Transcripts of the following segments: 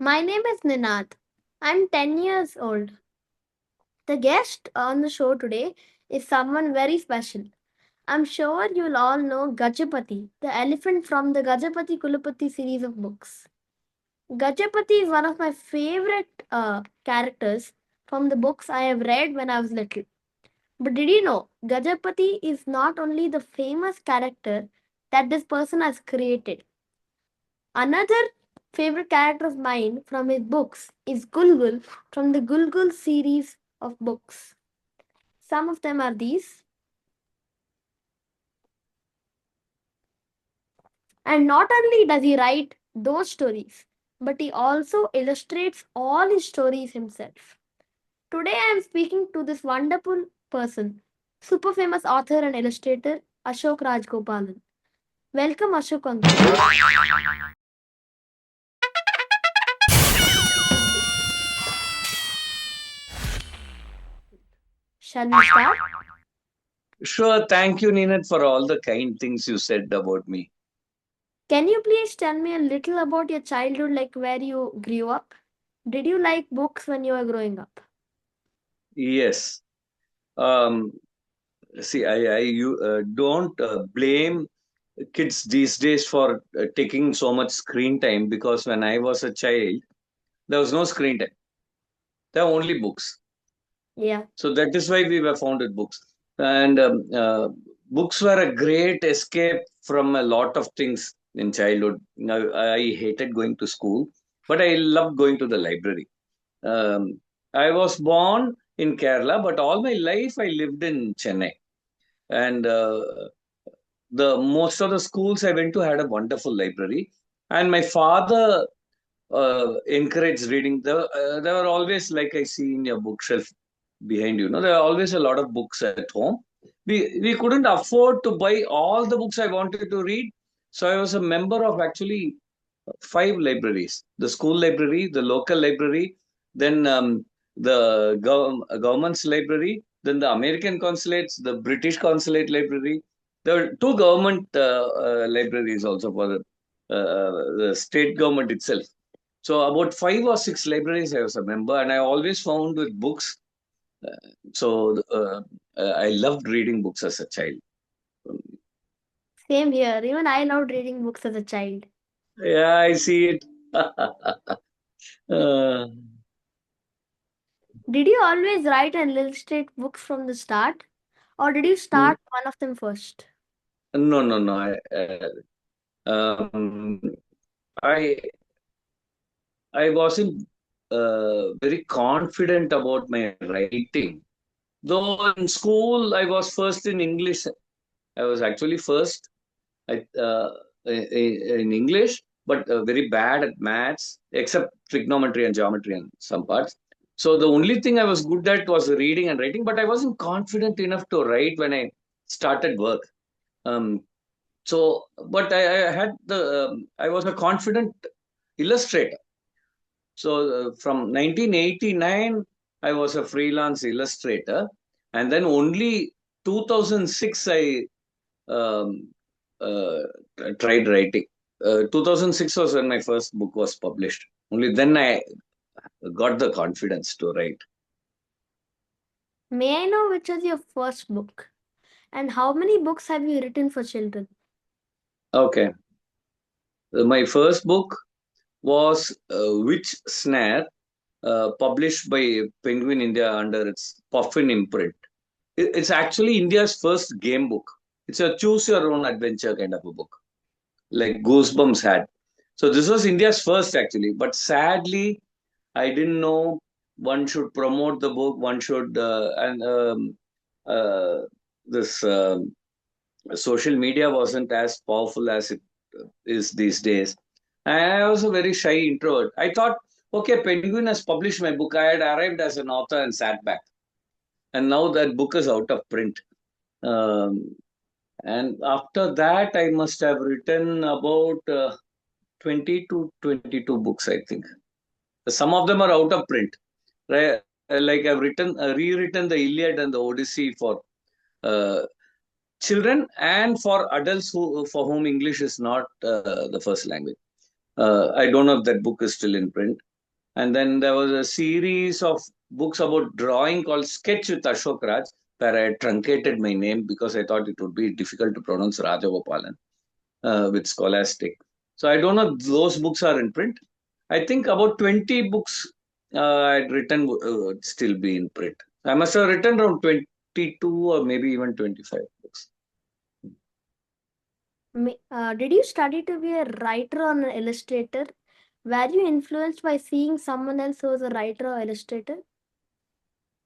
My name is Ninad. I'm 10 years old. The guest on the show today is someone very special. I'm sure you'll all know Gajapati, the elephant from the Gajapati Kulapati series of books. Gajapati is one of my favorite characters from the books I have read when I was little. But did you know Gajapati is not only the famous character that this person has created? Another favorite character of mine from his books is Gulgul from the Gulgul series of books. Some of them are these. And not only does he write those stories, but he also illustrates all his stories himself. Today I am speaking to this wonderful person, super famous author and illustrator Ashok Rajagopalan. Welcome, Ashok Uncle. Shall we start? Sure, thank you, Ninad, for all the kind things you said about me. Can you please tell me a little about your childhood, like where you grew up? Did you like books when you were growing up? Yes. Um, See, you don't blame kids these days for taking so much screen time because when I was a child, there was no screen time. There were only books. Yeah. So that is why we were found with books. And books were a great escape from a lot of things in childhood. Now, I hated going to school, but I loved going to the library. Um, I was born in Kerala, but all my life I lived in Chennai. And the most of the schools I went to had a wonderful library. And my father encouraged reading. There were always, like I see in your bookshelf behind you, there are always a lot of books at home. We couldn't afford to buy all the books I wanted to read. So I was a member of actually five libraries: the school library, the local library, then the government's library, then the American consulates, the British consulate library. There were two government libraries also for the state government itself. So about five or six libraries I was a member, and I always found with books. So I loved reading books as a child. Same here. Even I loved reading books as a child. Yeah, I see it. uh, Did you always write and illustrate books from the start? Or did you start one of them first? no, no, no. Um, I I wasn't very confident about my writing. Though in school I was first in English. I was actually first I, in English, but very bad at maths, except trigonometry and geometry and some parts. So the only thing I was good at was reading and writing, but I wasn't confident enough to write when I started work. Um, but I had I was a confident illustrator. So from 1989, I was a freelance illustrator, and then only 2006 I um, uh, tried writing. 2006 was when my first book was published. Only then I got the confidence to write. May I know which is your first book? And how many books have you written for children? Okay. My first book was Witch Snare, published by Penguin India under its Puffin imprint. It's actually India's first game book. It's a choose your own adventure kind of a book, like Goosebumps had. So this was India's first actually, but sadly, I didn't know one should promote the book. One should and uh, this social media wasn't as powerful as it is these days. And I was a very shy introvert. I thought, okay, Penguin has published my book. I had arrived as an author and sat back, and now that book is out of print. Um, and after that, I must have written about 20 to 22 books, I think. Some of them are out of print. Right? Like I've rewritten the Iliad and the Odyssey for uh, children and for adults for whom English is not the first language. I don't know if that book is still in print. And then there was a series of books about drawing called Sketch with Ashok Raj, where I truncated my name because I thought it would be difficult to pronounce Rajagopalan with Scholastic. So I don't know if those books are in print. I think about 20 books I'd written would still be in print. I must have written around 22 or maybe even 25 books. Did you study to be a writer or an illustrator? Were you influenced by seeing someone else who was a writer or illustrator?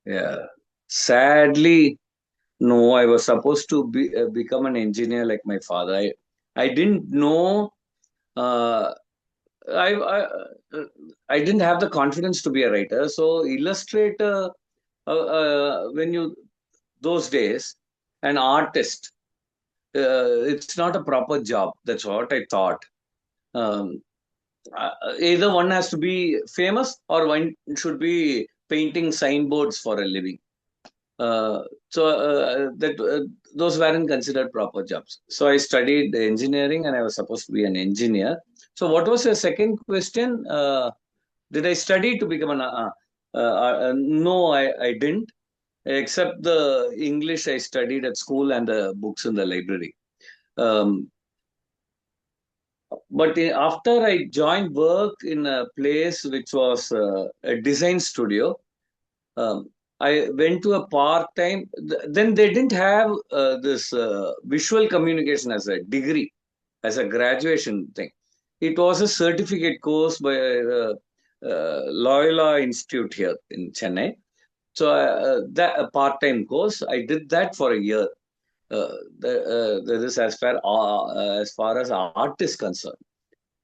Yeah. Sadly, no, I was supposed to become an engineer like my father. I didn't know. Uh, I didn't have the confidence to be a writer. So illustrator, when you those days, an artist, it's not a proper job. That's what I thought. Um, Either one has to be famous or one should be painting signboards for a living. Uh, so those weren't considered proper jobs. So I studied engineering and I was supposed to be an engineer. So what was your second question? Did I study to become an? No, I didn't. Except the English I studied at school and the books in the library. Um, but after I joined work in a place which was a design studio, um, I went to a part time. Then they didn't have this visual communication as a degree, as a graduation thing. It was a certificate course by Loyola Institute here in Chennai. So that a part time course, I did that for a year. That is as far as art is concerned.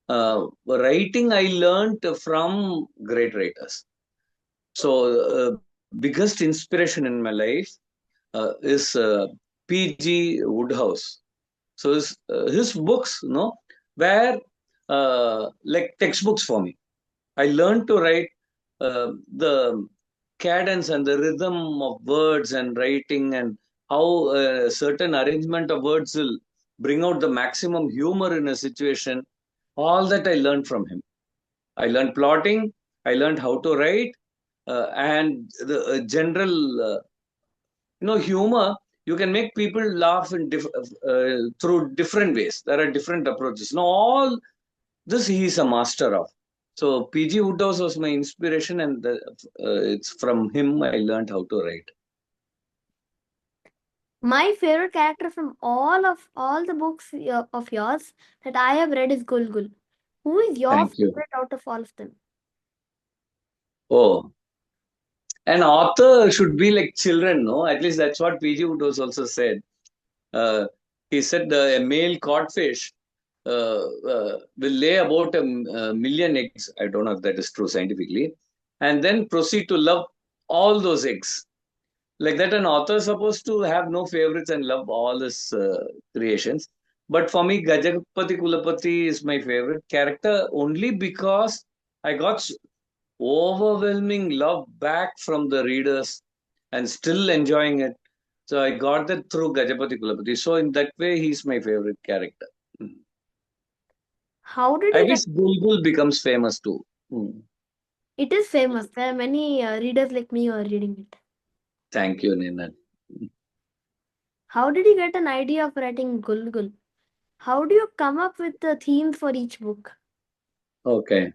Writing I learned from great writers. So biggest inspiration in my life is P.G. Woodhouse. So his books, were like textbooks for me. I learned to write the cadence and the rhythm of words and writing and how a certain arrangement of words will bring out the maximum humor in a situation. All that I learned from him. I learned plotting. I learned how to write and the general, humor. You can make people laugh through different ways. There are different approaches. Now, all this he is a master of. So P.G. Woodhouse was my inspiration, and it's from him I learned how to write. My favorite character from all the books of yours that I have read is Gulgul. Who is your Thank you. favorite out of all of them? Oh, an author should be like children, no? At least that's what P.G. Woodhouse also said. Uh, he said a male codfish will lay about a million eggs. I don't know if that is true scientifically, and then proceed to love all those eggs. Like that, an author is supposed to have no favorites and love all his creations. But for me, Gajapati Kulapati is my favorite character only because I got overwhelming love back from the readers and still enjoying it. So I got that through Gajapati Kulapati. So in that way, he's my favorite character. How did I you get? wish Gulgul becomes famous too. Mm. It is famous. There are many readers like me who are reading it. Thank you, Ninad. How did you get an idea of writing Gulgul? How do you come up with the theme for each book? Okay.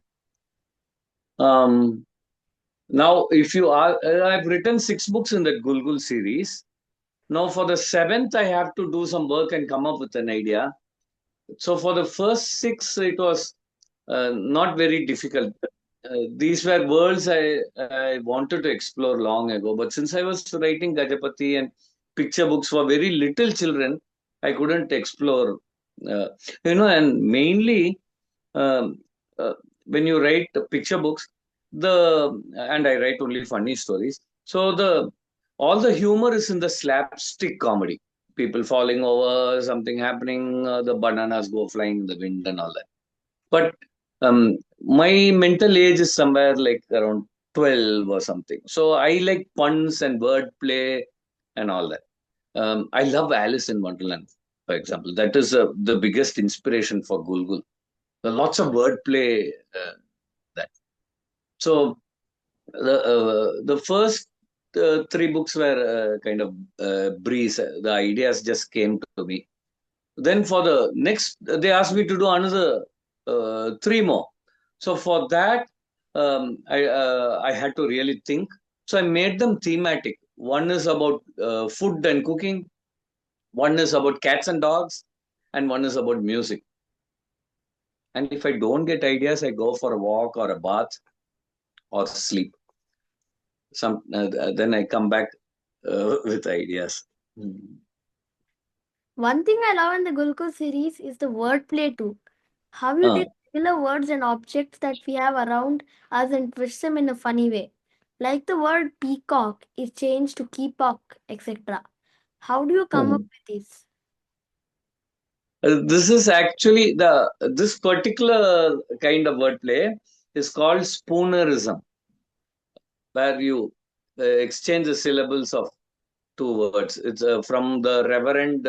Um, Now, if you are, I've written 6 books in that Gulgul series. Now, for the seventh, I have to do some work and come up with an idea. So, for the first 6, it was not very difficult. These were worlds I wanted to explore long ago. But since I was writing Gajapati and picture books for very little children, I couldn't explore. Uh, and mainly um, uh, when you write picture books, and I write only funny stories. So the all the humor is in the slapstick comedy. People falling over, something happening, the bananas go flying in the wind, and all that. But my mental age is somewhere like around 12 or something. So I like puns and wordplay and all that. I love Alice in Wonderland, for example. That is the biggest inspiration for Gulgul. Lots of wordplay. That So the first three books were kind of breeze. The ideas just came to me. Then for the next, they asked me to do another three more. So for that, I had to really think. So I made them thematic. One is about food and cooking. One is about cats and dogs, and one is about music. And if I don't get ideas, I go for a walk or a bath or sleep. Then I come back with ideas. Mm. One thing I love in the Gulgul series is the wordplay too. How you Uh, take regular words and objects that we have around us and twist them in a funny way. Like the word peacock is changed to keepock, etc. How do you come up mm. with this? This is actually this particular kind of wordplay is called spoonerism, where you exchange the syllables of two words. It's from the Reverend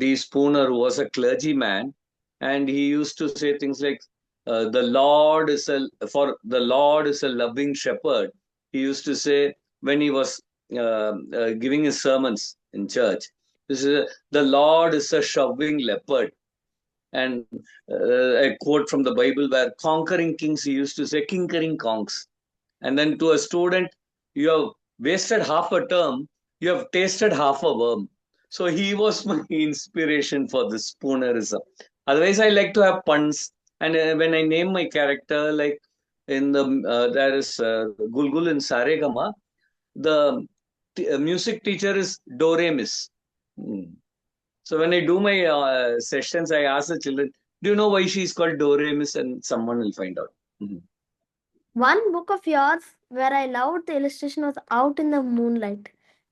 D. Spooner, who was a clergyman, and he used to say things like, "The Lord is the Lord is a loving shepherd." He used to say when he was giving his sermons in church, this is the Lord is a shoving leopard. And a quote from the Bible where conquering kings, he used to say, "Kinkering conks." And then to a student, you have wasted half a term, you have tasted half a worm. So he was my inspiration for this spoonerism. Otherwise, I like to have puns. And when I name my character, like there is Gulgul in Saregama, the music teacher is Doremis. Hmm. So when I do my sessions, I ask the children, "Do you know why she is called Doremis?" And someone will find out. Mhm. One book of yours where I loved the illustration was Out in the Moonlight.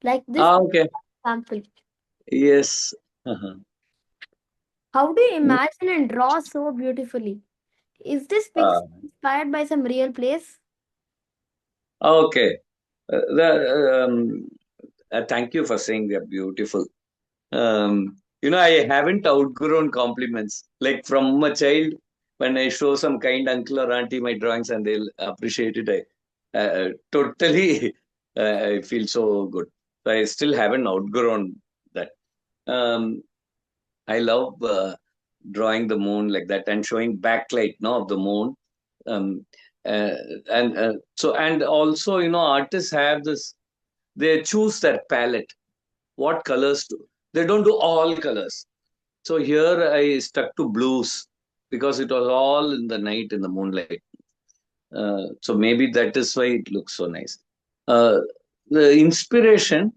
Like this Okay. example. Yes. Uh-huh. How do you imagine and draw so beautifully? Is this picture Uh, inspired by some real place? okay. Thank you for saying they're beautiful. I haven't outgrown compliments. Like from a child, when I show some kind uncle or auntie my drawings and they'll appreciate it, I totally I feel so good. So I still haven't outgrown that. Um, I love drawing the moon like that and showing backlight, no, of the moon. Um, uh, and also, artists have this. They choose their palette. What colors to? They don't do all colors. So here I stuck to blues because it was all in the night in the moonlight. So maybe that is why it looks so nice. Uh, the inspiration,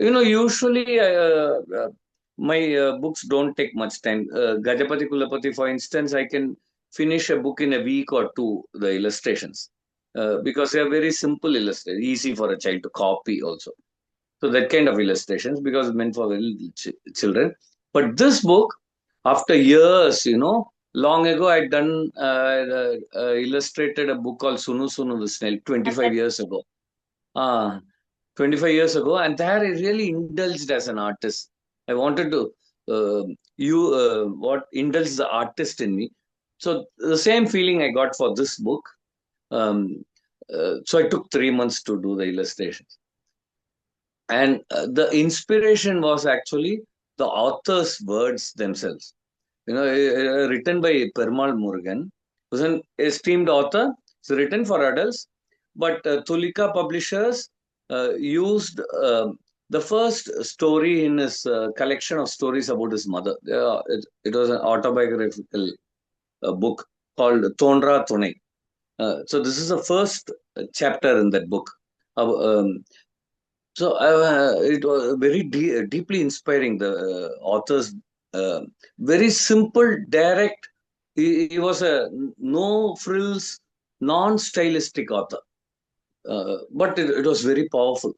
usually my books don't take much time. Gajapati Kulapati, for instance, I can finish a book in a week or two, the illustrations, because they are very simple illustrations, easy for a child to copy also. So that kind of illustrations, because it's meant for little children. But this book, after years, long ago, I'd done illustrated a book called Sunu Sunu the Snail 25 years ago. Uh, 25 years ago, and there I really indulged as an artist. I wanted to what indulge the artist in me. So the same feeling I got for this book. Um, so I took 3 months to do the illustrations, and the inspiration was actually the author's words themselves. Written by Perumal Murugan, who's an esteemed author. It's written for adults, but Tulika Publishers used the first story in his collection of stories about his mother. It was an autobiographical book called Thonra Thunai. So this is the first chapter in that book. So it was very deeply inspiring. The author's uh, very simple, direct. He was a no frills, non-stylistic author, but it was very powerful.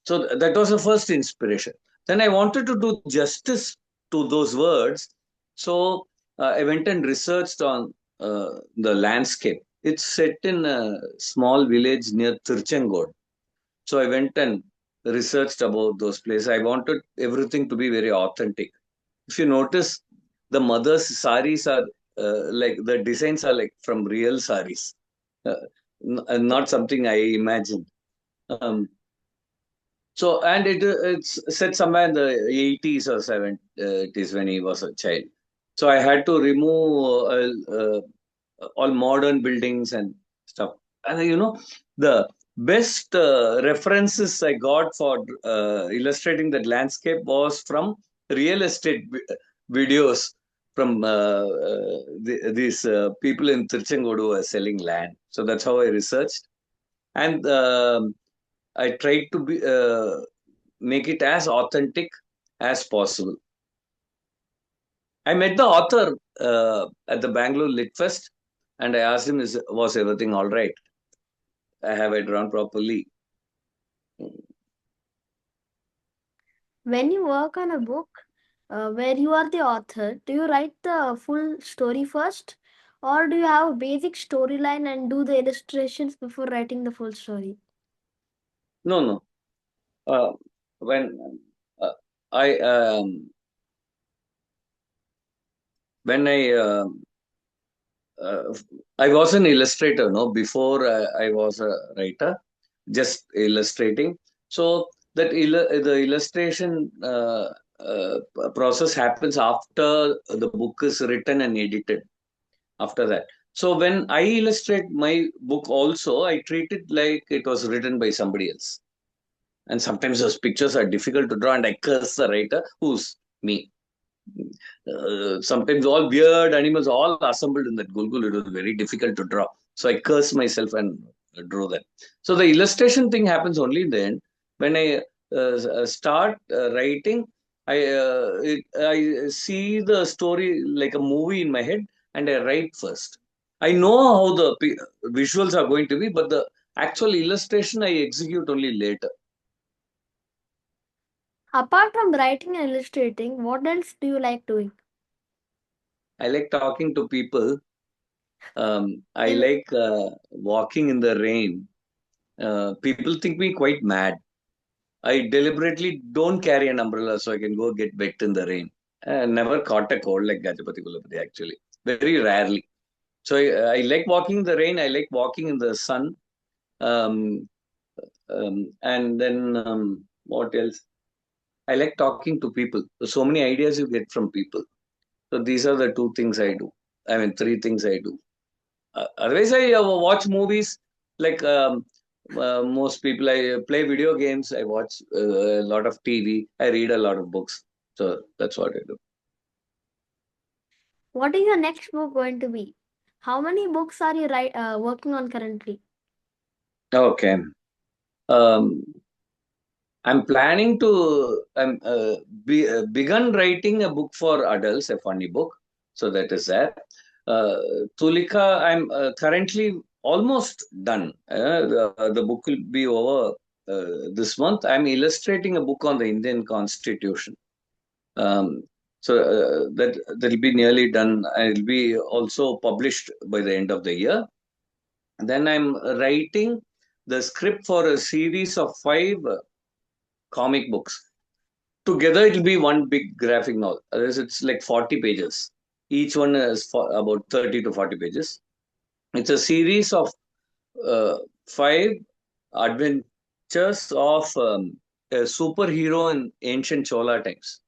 So that was the first inspiration. Then I wanted to do justice to those words, so I went and researched on the landscape. It's set in a small village near Tirchangod, so I went and researched about those places. I wanted everything to be very authentic. If you notice, the mothers' saris are like the designs are like from real saris. Uh, not something I imagined. Um, so, and it's set somewhere in the 80s or 70s when he was a child. So I had to remove all modern buildings and stuff. And the best references I got for illustrating that landscape was from real estate videos from these people in Tirchangodu who are selling land. So that's how I researched. And I tried to make it as authentic as possible. I met the author at the Bangalore Lit Fest, and I asked him, "Was everything all right? Have I drawn properly?" When you work on a book where you are the author, do you write the full story first, or do you have a basic storyline and do the illustrations before writing the full story? No, no. When uh, I when uh, I was an illustrator, no, before I was a writer, just illustrating. So that the illustration process happens after the book is written and edited. After that, so when I illustrate my book, also I treat it like it was written by somebody else. And sometimes those pictures are difficult to draw, and I curse the writer, who's me. Sometimes all weird animals all assembled in that Gulgul. It was very difficult to draw. So I curse myself and draw that. So the illustration thing happens only in the end. When I start writing, I see the story like a movie in my head, and I write first. I know how the visuals are going to be, but the actual illustration I execute only later. Apart from writing and illustrating, what else do you like doing? I like talking to people. I In like walking in the rain. People think me quite mad. I deliberately don't carry an umbrella so I can go get wet in the rain. I never caught a cold like Gajapati Kulapati actually. Very rarely. So I like walking in the rain. I like walking in the sun. Um, and then what else? I like talking to people. So many ideas you get from people. So these are the two things I do. I mean, three things I do. Otherwise, I watch movies like most people. I play video games. I watch a lot of TV. I read a lot of books. So that's what I do. what is your next book going to be? How many books are you working on currently? Okay. Um, I'm planning to. Begun writing a book for adults, a funny book. So that is that. Uh, Tulika, I'm currently almost done. The book will be over this month. I'm illustrating a book on the Indian Constitution. Um, so that'll be nearly done. It'll be also published by the end of the year. And then I'm writing the script for a series of 5 comic books. Together, it'll be one big graphic novel. Otherwise, it's like 40 pages. Each one is for about 30 to 40 pages. It's a series of 5 adventures of a superhero in ancient Chola times.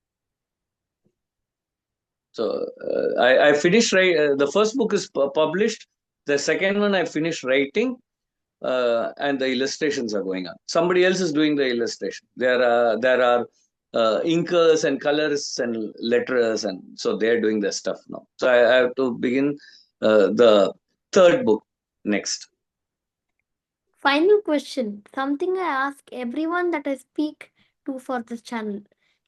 So I finished the first book is published. The second one I finished writing, and the illustrations are going on. Somebody else is doing the illustration. There are inkers and colorists and letterers, and so they're doing the stuff now. So I have to begin the third book next. Final question, something I ask everyone that I speak to for this channel.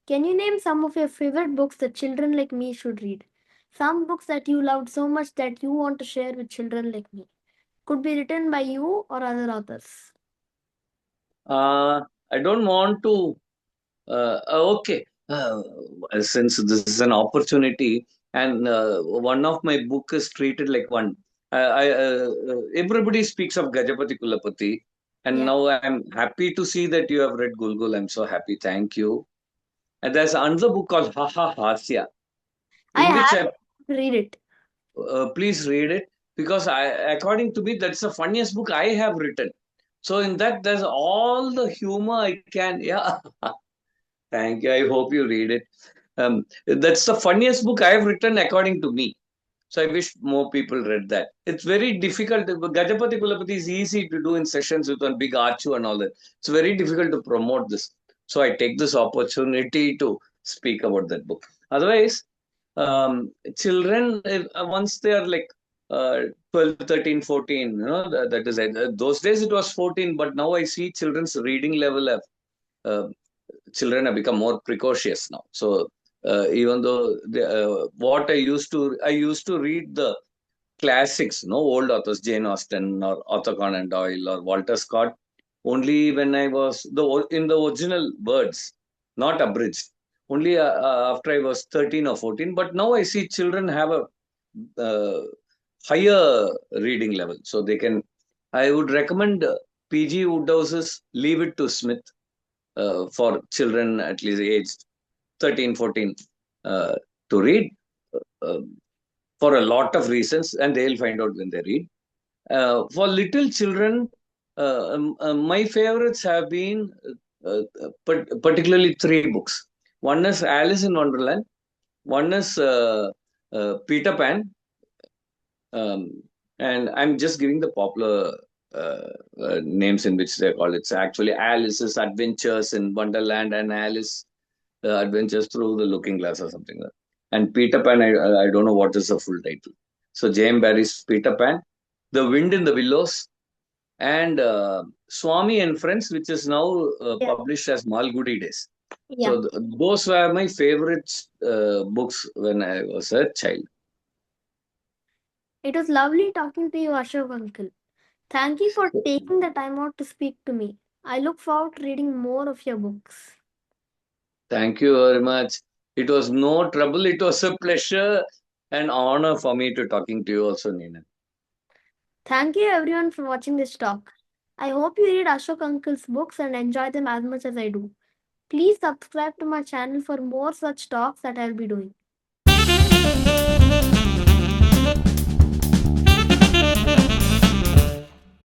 Can you name some of your favorite books that children like me should read? Some books that you loved so much that you want to share with children like me. Could be written by you or other authors. I don't want to. Okay, since this is an opportunity, and one of my book is treated like one. Everybody speaks of Gajapati Kulapati, and Yeah. now I'm happy to see that you have read Gulgul. I'm so happy. Thank you. And there's another book called Ha Ha Hasya, I in which have I to read it. please read it. because according to me, that's the funniest book I have written. So in that, there's all the humor I can. Yeah, thank you. I hope you read it. That's the funniest book I have written according to me. So I wish more people read that. It's very difficult. Gajapati Kulapati is easy to do in sessions with one big archu and all that. It's very difficult to promote this. So I take this opportunity to speak about that book. Otherwise, children, once they are like 12, 13, 14, that is, those days it was 14, but now I see children's reading level have uh, children have become more precocious now. So even though what I used to read the classics, no old authors, Jane Austen or Arthur Conan Doyle or Walter Scott, only when I was in the original words, not abridged. Only after I was 13 or 14. But now I see children have a uh, higher reading level, so they can. I would recommend PG Woodhouse's Leave It to Smith for children at least aged 13, 14 uh, to read uh, for a lot of reasons, and they'll find out when they read. For little children, my favorites have been particularly three books. One is Alice in Wonderland, one is Peter Pan, um, and I'm just giving the popular names in which they call it. It's actually Alice's Adventures in Wonderland and Alice Adventures Through the Looking Glass or something like that. And Peter Pan, I don't know what is the full title. So James Barrie's Peter Pan, The Wind in the Willows, and Swami and Friends, which is now Yeah. published as Malgudi Days. Yeah. So those were my favorite books when I was a child. It was lovely talking to you, Ashok uncle. Thank you for taking the time out to speak to me. I look forward to reading more of your books. Thank you very much. It was no trouble. It was a pleasure and honor for me to talking to you also, Nina. Thank you everyone for watching this talk. I hope you read Ashok uncle's books and enjoy them as much as I do. Please subscribe to my channel for more such talks that I'll be doing.